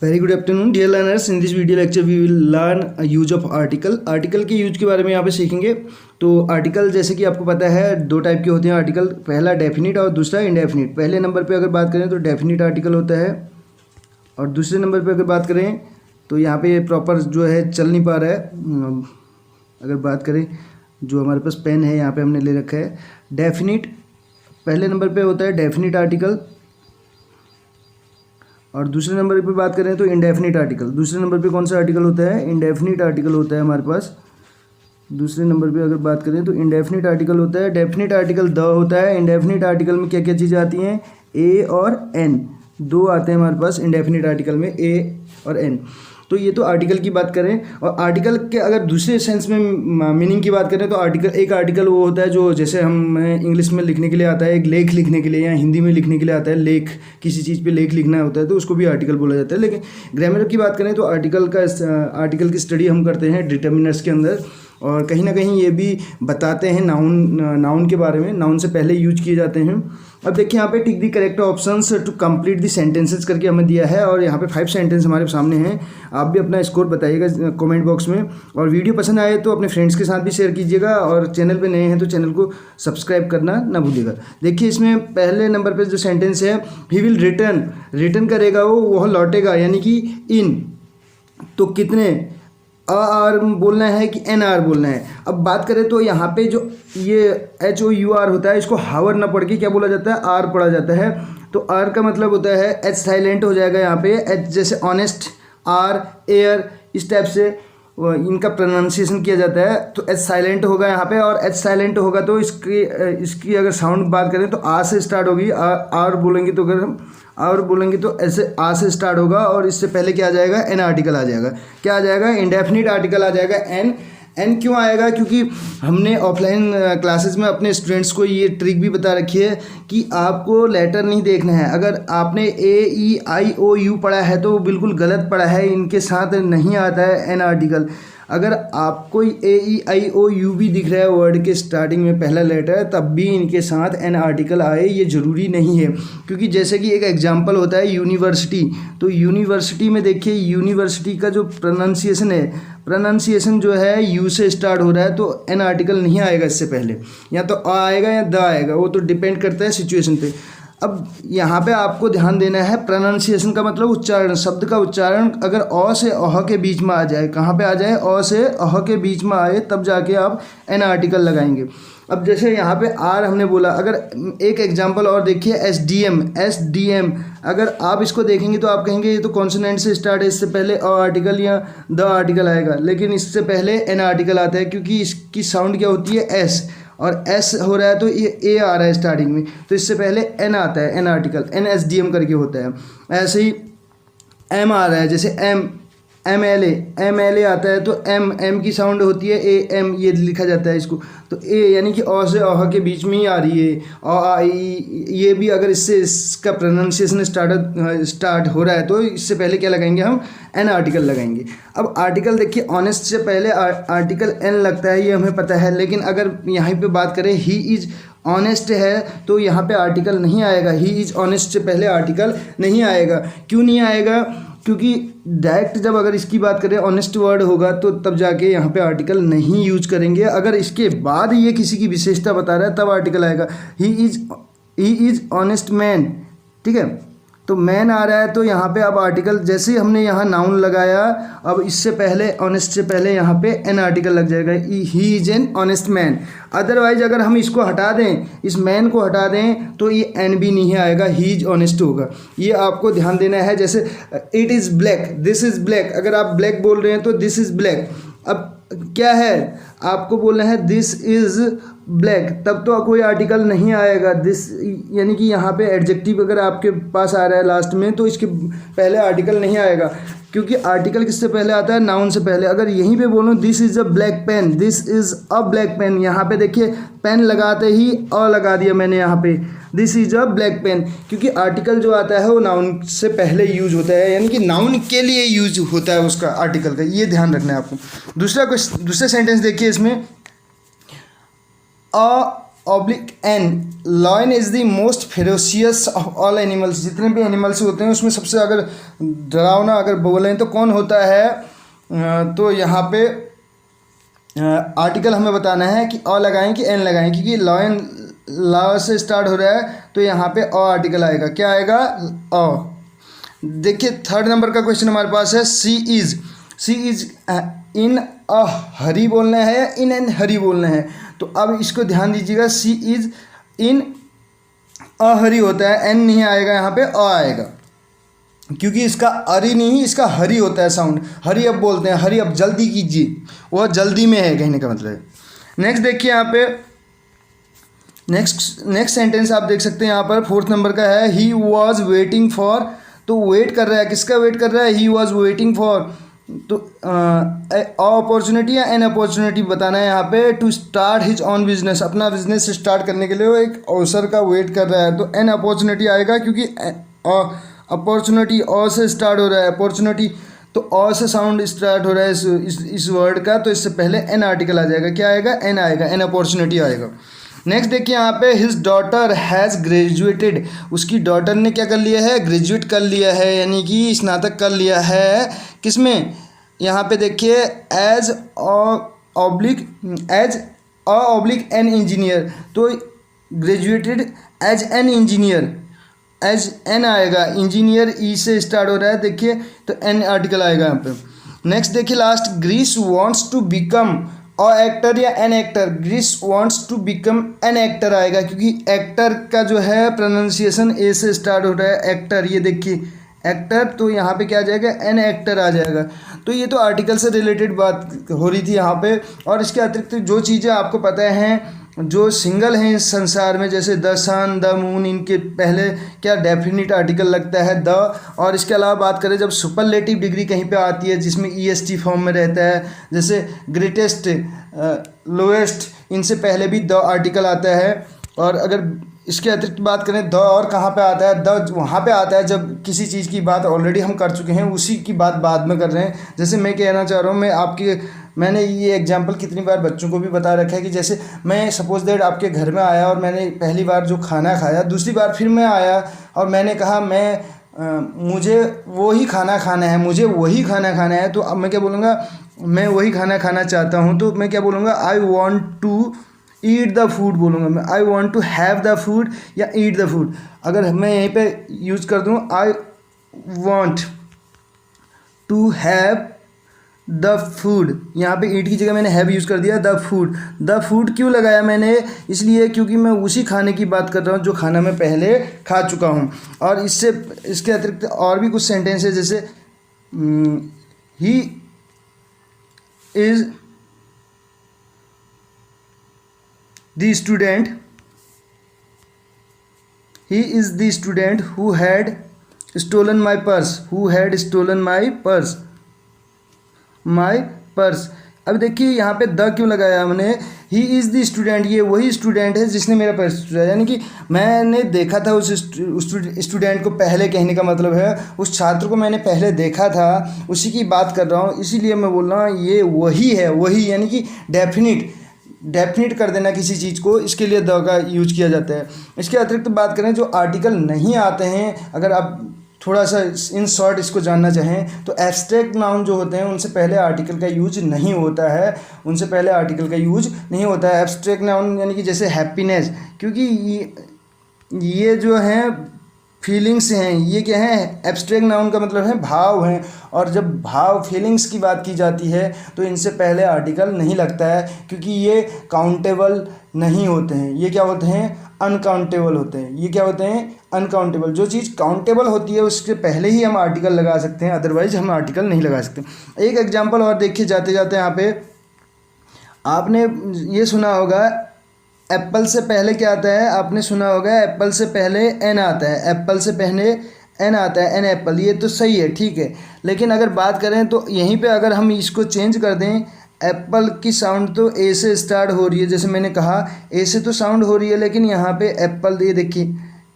Very good afternoon dear learners. In this video lecture we will learn use of article. Article के use के बारे में यहाँ पे सीखेंगे। तो आर्टिकल जैसे कि आपको पता है दो टाइप के होते हैं आर्टिकल, पहला डेफिनिट और दूसरा इंडेफिनिट। पहले नंबर पे अगर बात करें तो डेफिनिट आर्टिकल होता है, और दूसरे नंबर पे अगर बात करें तो यहाँ पे प्रॉपर जो है चल नहीं पा रहा है। अगर बात करें जो हमारे पास पेन है यहाँ पे हमने ले रखा है डेफिनिट, पहले नंबर पे होता है डेफिनिट आर्टिकल, और दूसरे नंबर पे बात करें तो इंडेफिनिट आर्टिकल। दूसरे नंबर पे कौन सा आर्टिकल होता है? इंडेफिनिट आर्टिकल होता है हमारे पास। दूसरे नंबर पे अगर बात करें तो इंडेफिनिट आर्टिकल होता है। डेफिनिट आर्टिकल द होता है। इंडेफिनिट आर्टिकल में क्या क्या चीज़ें आती हैं? ए और एन, दो आते हैं हमारे पास इंडेफिनिट आर्टिकल में, ए और एन। तो ये तो आर्टिकल की बात करें। और आर्टिकल के अगर दूसरे सेंस में मीनिंग की बात करें तो एक आर्टिकल वो होता है जो जैसे हम इंग्लिश में लिखने के लिए आता है, एक लेख लिखने के लिए, या हिंदी में लिखने के लिए आता है लेख, किसी चीज़ पे लेख लिखना होता है तो उसको भी आर्टिकल बोला जाता है। लेकिन ग्रामर की बात करें तो आर्टिकल की स्टडी हम करते हैं डिटर्मिनर्स के अंदर, और कहीं ना कहीं ये भी बताते हैं नाउन के बारे में, नाउन से पहले यूज किए जाते हैं। अब देखिए यहाँ पे tick the correct options to complete the sentences करके हमें दिया है, और यहाँ पे 5 सेंटेंस हमारे सामने हैं। आप भी अपना स्कोर बताइएगा कमेंट बॉक्स में, और वीडियो पसंद आए तो अपने फ्रेंड्स के साथ भी शेयर कीजिएगा, और चैनल पे नए हैं तो चैनल को सब्सक्राइब करना ना भूलिएगा। देखिए इसमें पहले नंबर पर जो सेंटेंस है, ही विल रिटर्न करेगा, वह लौटेगा, यानी कि इन, तो कितने आर बोलना है कि एन आर बोलना है। अब बात करें तो यहाँ पे जो ये HOUR होता है, इसको हावर ना पढ़ के क्या बोला जाता है? आर पढ़ा जाता है। तो आर का मतलब होता है एच साइलेंट हो जाएगा यहाँ पे, एच जैसे ऑनेस्ट, आर एयर, इस टाइप से इनका प्रोनाउंसिएशन किया जाता है। तो एच साइलेंट होगा यहाँ पे, और एच साइलेंट होगा तो इसकी अगर साउंड बात करें तो आ से स्टार्ट होगी। आर बोलेंगे तो अगर हम और बोलेंगे तो ऐसे आ से स्टार्ट होगा, और इससे पहले क्या आ जाएगा? एन आर्टिकल आ जाएगा। क्या आ जाएगा? इंडेफिनिट आर्टिकल आ जाएगा। एन क्यों आएगा? क्योंकि हमने ऑफलाइन क्लासेस में अपने स्टूडेंट्स को ये ट्रिक भी बता रखी है कि आपको लेटर नहीं देखना है। अगर आपने AEIOU पढ़ा है तो वो बिल्कुल गलत पढ़ा है, इनके साथ नहीं आता है एन आर्टिकल। अगर आपको AEIOU भी दिख रहा है वर्ड के स्टार्टिंग में पहला लेटर, तब भी इनके साथ एन आर्टिकल आए, ये ज़रूरी नहीं है। क्योंकि जैसे कि एक एग्जांपल होता है यूनिवर्सिटी, तो यूनिवर्सिटी में देखिए यूनिवर्सिटी का जो प्रोनाउंसिएशन जो है यू से स्टार्ट हो रहा है, तो एन आर्टिकल नहीं आएगा इससे पहले, या तो आ आएगा या द आएगा, वो तो डिपेंड करता है सिचुएशन पे। अब यहाँ पे आपको ध्यान देना है प्रोनाउंसिएशन का मतलब उच्चारण, शब्द का उच्चारण अगर अ से अह के बीच में आ जाए, कहाँ पे आ जाए? अ से अह के बीच में आए, तब जाके आप एन आर्टिकल लगाएंगे। अब जैसे यहाँ पे आर हमने बोला, अगर एक एग्जांपल और देखिए SDM, अगर आप इसको देखेंगे तो आप कहेंगे ये तो कॉन्सोनेंट से स्टार्ट है, इससे पहले अ आर्टिकल या द आर्टिकल आएगा, लेकिन इससे पहले एन आर्टिकल आता है, क्योंकि इसकी साउंड क्या होती है? एस, और एस हो रहा है तो ये ए आ रहा है स्टार्टिंग में, तो इससे पहले एन आता है, एन आर्टिकल, NSDM करके होता है। ऐसे ही एम आ रहा है, जैसे MLA आता है तो एम की साउंड होती है AM, ये लिखा जाता है इसको, तो ए यानी कि अ से अह के बीच में ही आ रही है। ये भी अगर इसका प्रोनाउंसिएशन स्टार्ट हो रहा है तो इससे पहले क्या लगाएंगे? हम एन आर्टिकल लगाएंगे। अब आर्टिकल देखिए ऑनेस्ट से पहले आर्टिकल एन लगता है, ये हमें पता है, लेकिन अगर यहाँ पे बात करें ही इज़ ऑनेस्ट है तो यहाँ पे आर्टिकल नहीं आएगा। ही इज़ ऑनेस्ट से पहले आर्टिकल नहीं आएगा। क्यों नहीं आएगा? क्योंकि डायरेक्ट जब अगर इसकी बात करें ऑनेस्ट वर्ड होगा तो तब जाके यहाँ पे आर्टिकल नहीं यूज करेंगे। अगर इसके बाद ये किसी की विशेषता बता रहा है तब आर्टिकल आएगा। ही इज़ ऑनेस्ट मैन, ठीक है, तो मैन आ रहा है तो यहाँ पे अब आर्टिकल, जैसे हमने यहाँ नाउन लगाया, अब इससे पहले ऑनेस्ट से पहले यहाँ पे एन आर्टिकल लग जाएगा। He is an honest man. Otherwise अगर हम इसको हटा दें, इस मैन को हटा दें, तो ये एन भी नहीं आएगा, ही इज ऑनेस्ट होगा। ये आपको ध्यान देना है। जैसे it is black, this is black, अगर आप ब्लैक बोल रहे हैं तो दिस इज़ ब्लैक। अब क्या है? आपको बोलना है दिस इज़ ब्लैक, तब तो कोई आर्टिकल नहीं आएगा। दिस यानी कि यहाँ पे एडजेक्टिव अगर आपके पास आ रहा है लास्ट में तो इसके पहले आर्टिकल नहीं आएगा, क्योंकि आर्टिकल किससे पहले आता है? नाउन से पहले। अगर यहीं पे बोलूँ this is a black pen, this is a black pen, यहाँ पे देखिए पेन लगाते ही अ लगा दिया मैंने यहाँ पे, this is a black pen, क्योंकि आर्टिकल जो आता है वो नाउन से पहले यूज होता है, यानी कि नाउन के लिए यूज होता है उसका आर्टिकल का, ये ध्यान रखना है आपको। दूसरे सेंटेंस देखिए, इसमें oblique an, lion is the most ferocious of all animals, जितने भी एनिमल्स होते हैं उसमें सबसे अगर डरावना अगर बोलें तो कौन होता है, तो यहाँ पे आर्टिकल हमें बताना है कि अ लगाएं कि एन लगाएं, क्योंकि लॉयन ला से स्टार्ट हो रहा है तो यहाँ पे अ आर्टिकल आएगा, क्या आएगा, अ। देखिए थर्ड नंबर का क्वेश्चन हमारे पास है, सी इज़ इन अ हरी बोलना है या इन एन हरी बोलना है। तो अब इसको ध्यान दीजिएगा, सी इज़ इन अ हरी होता है, एन नहीं आएगा, यहाँ पे अ आएगा, क्योंकि इसका अरी नहीं, इसका हरी होता है साउंड। हरी अप बोलते हैं, हरी अप, जल्दी कीजिए, वह जल्दी में है कहने का मतलब है। नेक्स्ट देखिए यहाँ पे, नेक्स्ट सेंटेंस आप देख सकते हैं यहाँ पर, फोर्थ नंबर का है, ही वॉज वेटिंग फॉर। तो वेट कर रहा है, किसका वेट कर रहा है, ही वॉज वेटिंग फॉर। तो अपॉर्चुनिटी या एन अपॉर्चुनिटी बताना है यहाँ पे, to start his own business, अपना बिजनेस स्टार्ट करने के लिए वो एक अवसर का वेट कर रहा है। तो एन अपॉर्चुनिटी आएगा, क्योंकि अपॉर्चुनिटी अ से स्टार्ट हो रहा है, अपॉर्चुनिटी तो अ से साउंड स्टार्ट हो रहा है इस वर्ड का, तो इससे पहले एन आर्टिकल आ जाएगा, क्या आएगा, एन आएगा, एन अपॉर्चुनिटी आएगा। नेक्स्ट देखिए यहाँ पे, हिज डॉटर हैज़ ग्रेजुएटेड, उसकी डॉटर ने क्या कर लिया है, ग्रेजुएट कर लिया है, यानी कि स्नातक कर लिया है, किसमें, यहाँ पे देखिए, एज ऑब्लिक एन इंजीनियर। तो graduated as an engineer, as an आएगा, इंजीनियर ई से स्टार्ट हो रहा है, देखिए तो एन आर्टिकल आएगा यहाँ पे। नेक्स्ट देखिए last, Grace wants to become a actor या an actor, Grace wants to become an actor आएगा, क्योंकि एक्टर का जो है प्रोनाउंसिएशन ए से स्टार्ट हो रहा है, एक्टर, ये देखिए एक्टर, तो यहाँ पे क्या आ जाएगा, एन एक्टर आ जाएगा। तो ये तो आर्टिकल से रिलेटेड बात हो रही थी यहाँ पे। और इसके अतिरिक्त जो चीज़ें आपको पता हैं जो सिंगल हैं इस संसार में, जैसे द सन, द मून, इनके पहले क्या डेफिनिट आर्टिकल लगता है, द। और इसके अलावा बात करें जब सुपरलेटिव डिग्री कहीं पे आती है जिसमें ईएसटी फॉर्म में रहता है, जैसे ग्रेटेस्ट, लोएस्ट, इनसे पहले भी द आर्टिकल आता है। और अगर इसके अतिरिक्त बात करें, द और कहाँ पे आता है, द वहाँ पे आता है जब किसी चीज़ की बात ऑलरेडी हम कर चुके हैं, उसी की बात बाद में कर रहे हैं। जैसे मैं कहना चाह रहा हूँ, मैंने ये एग्जांपल कितनी बार बच्चों को भी बता रखा है कि जैसे मैं सपोज दैट आपके घर में आया और मैंने पहली बार जो खाना खाया, दूसरी बार फिर मैं आया और मैंने कहा मुझे वही खाना खाना है, मुझे वही खाना खाना है, तो अब मैं क्या बोलूँगा, मैं वही खाना खाना चाहता हूँ, तो मैं क्या बोलूँगा, I want to eat the food बोलूँगा मैं, I want to have the food या ईट द फूड। अगर मैं यहीं पे यूज़ कर दूँ, I want to have the food, यहाँ पे ईट की जगह मैंने हैव यूज़ कर दिया, द फूड। द फूड क्यों लगाया मैंने, इसलिए क्योंकि मैं उसी खाने की बात कर रहा हूँ जो खाना मैं पहले खा चुका हूँ। और इसके अतिरिक्त और भी कुछ सेंटेंस है, जैसे he is the student who had stolen my purse. अब देखिए यहाँ पे द क्यों लगाया हमने, ही इज़ द स्टूडेंट, ये वही स्टूडेंट है जिसने मेरा पर्स चुराया, यानी कि मैंने देखा था उस स्टूडेंट को, पहले कहने का मतलब है उस छात्र को मैंने पहले देखा था, उसी की बात कर रहा हूँ, इसीलिए मैं बोल रहा हूँ ये वही है, वही, यानी कि डेफिनिट कर देना किसी चीज़ को, इसके लिए द का यूज किया जाता है। इसके अतिरिक्त बात करें जो आर्टिकल नहीं आते हैं, अगर आप थोड़ा सा इन शॉर्ट इसको जानना चाहें, तो एब्स्ट्रैक्ट नाउन जो होते हैं उनसे पहले आर्टिकल का यूज नहीं होता है, एब्स्ट्रैक्ट नाउन यानी कि जैसे हैप्पीनेस, क्योंकि ये जो हैं फीलिंग्स हैं, ये क्या हैं, एब्स्ट्रैक्ट नाउन का मतलब है भाव हैं, और जब भाव फीलिंग्स की बात की जाती है तो इनसे पहले आर्टिकल नहीं लगता है, क्योंकि ये काउंटेबल नहीं होते हैं, ये क्या होते हैं, अनकाउंटेबल होते हैं। ये क्या होते हैं, अनकाउंटेबल। जो चीज़ काउंटेबल होती है उसके पहले ही हम आर्टिकल लगा सकते हैं, अदरवाइज हम आर्टिकल नहीं लगा सकते। एक एग्जांपल और देखिए जाते जाते, यहाँ पे आपने ये सुना होगा, एप्पल से पहले क्या आता है, आपने सुना होगा एप्पल से पहले एन आता है, एप्पल से पहले एन आता है, एन एप्पल, ये तो सही है, ठीक है। लेकिन अगर बात करें तो यहीं पे अगर हम इसको चेंज कर दें, एप्पल की साउंड तो ए से स्टार्ट हो रही है, जैसे मैंने कहा ए से तो साउंड हो रही है, लेकिन यहाँ पे एप्पल, ये देखिए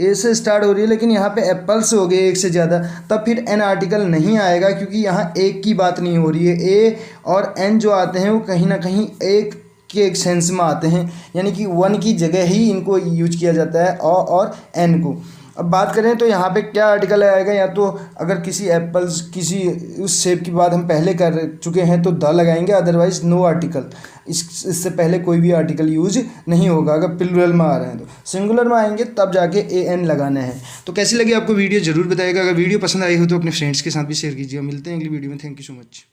ए से स्टार्ट हो रही है, लेकिन यहाँ पे एप्पल्स हो गए एक से ज़्यादा, तब फिर एन आर्टिकल नहीं आएगा, क्योंकि यहाँ एक की बात नहीं हो रही है। ए और एन जो आते हैं वो कहीं ना कहीं एक के एक सेंस में आते हैं, यानी कि वन की जगह ही इनको यूज किया जाता है और एन को। अब बात करें तो यहाँ पे क्या आर्टिकल आएगा, या तो अगर किसी एप्पल्स किसी उस शेप की बात हम पहले कर चुके हैं तो द लगाएंगे, अदरवाइज नो आर्टिकल, इससे पहले कोई भी आर्टिकल यूज नहीं होगा अगर प्लूरल में आ रहे हैं। तो सिंगुलर में आएंगे तब जाके ए एन लगाना है। तो कैसी लगी आपको वीडियो ज़रूर बताइएगा। अगर वीडियो पसंद आई हो तो अपने फ्रेंड्स के साथ भी शेयर कीजिए। मिलते हैं अगली वीडियो में। Thank you so much.